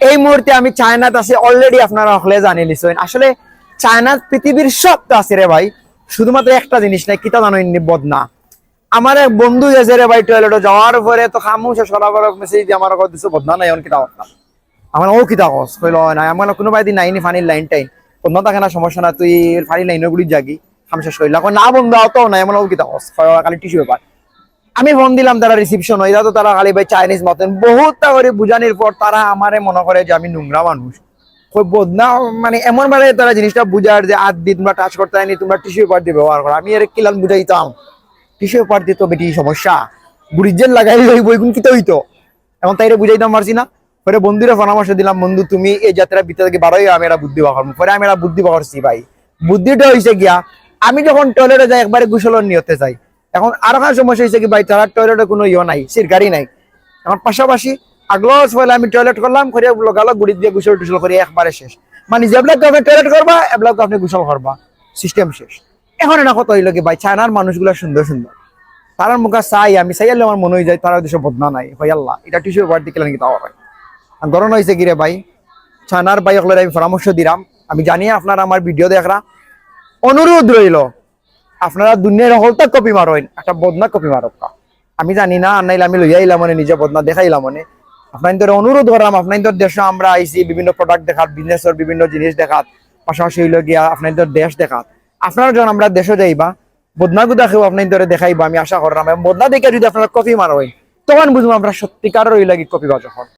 এই মুহূর্তে আমি চায়নাতে আছি, অলরেডি আপনারা হলে জানিয়ে লিছেন। আসলে চায়নার পৃথিবীর সব তো আছে রে ভাই, শুধুমাত্র একটা জিনিস নাই, কিতা জানো বদনা। আমার এক বন্ধু গেছে রে ভাই টয়লেটে, যাওয়ার পরে তো খামুশেষ করার পরে মেসেজ দিয়ে আমার দিচ্ছে বদনা নাই, কিতা কথা আমার ও কিতা কস কইল নাই, আমার কোনো বাইদি নাইনি ফানির লাইন টাইন বদনা থাকে না, সমস্যা না, তুই ফানির লাইনের গুলি জাগি খাম শেষ করিল না বন্ধু অত নাই, আমার ও কিতা কস খালি টিস্যু ব্যাপার। আমি ফোন দিলাম, তারা রিসিপশন হয়ে তো তারা খালি ভাই চাইনিজ মতন বহুত করে বুঝানির পর তারা আমারে মনে করে যে আমি নোংরা মানুষ। বদনা মানে এমন ভাবে তারা জিনিসটা বুঝার যে আদ দিয়ে তোমরা টাচ করতে হয়নি, তোমরা টিস্যু পেপার দিয়ে ব্যবহার করো। আমি এর কিলান বুঝাইতাম টিস্যু পেপার দিয়ে তো বেটি সমস্যা, ব্রিজের লাগাই বইগুন কিতে হইতো, এখন তাইরে বুঝাইতাম পারছি না। পরে বন্ধুরা পরামর্শ দিলাম, বন্ধু তুমি এই যাত্রার ভিতর থেকে বারোই আমি একটা বুদ্ধি বাড়াবো। পরে আমি একটা বুদ্ধি বাড়ছি ভাই। বুদ্ধিটা হয়েছে গিয়া, আমি যখন টয়লেটে যাই একবারে গোসলের নিয়তে যাই। এখন আর একটা সমস্যা হয়েছে কি ভাই, তারা টয়লেটে কোনো ইয়ে নাই, সিরকারি নাই। আমার পাশাপাশি আগলস হলে আমি টয়লেট করলাম, করে লগালো গুড়ি দিয়ে গোসল টুসল করি একবারে শেষ। মানে যেগুলোকে আপনি টয়লেট করবা এগুলোকে আপনি গোসল করবা, সিস্টেম শেষ। এখন এটা কথা হইলো কি ভাই, চায়নার মানুষগুলো সুন্দর সুন্দর, তারার মুখে চাই আমি চাইলে আমার মনে হয়ে যায় তারা দেশে বদনা নাই ভাই। আল্লাহ এটা টিস্যু পেপার দিকে নাকি তাও ভাই ধরন হয়েছে কি রে ভাই। চায়নার ভাই হলে আমি পরামর্শ দিলাম, আমি জানি আপনারা আমার ভিডিও দেখরা, অনুরোধ রইল আপনারা দুনিয়ার হলতা কপি মারেন, একটা বদনা কপি মারক। আমি জানি না, আর নাইলে আমি লইয়া আইলাম মনে, নিজে বদনা দেখাইলাম মনে। আপনাদের অনুরোধ করাম, আপনাদের দেশে আমরা আইসি বিভিন্ন প্রোডাক্ট দেখাত, বিজনেসের বিভিন্ন জিনিস দেখাত, পাশাপাশি হইল গিয়া আপনাদের দেশ দেখাত। আপনারা যখন আমরা দেশে যাইবা বদনা গুদা খেয়েও আপনাদের দেখাইবা, আমি আশা করলাম। বদনা দেখে যদি আপনারা কপি মারেন তখন বুঝবো আমরা সত্যিকার রইল কি কপি বাজা হন।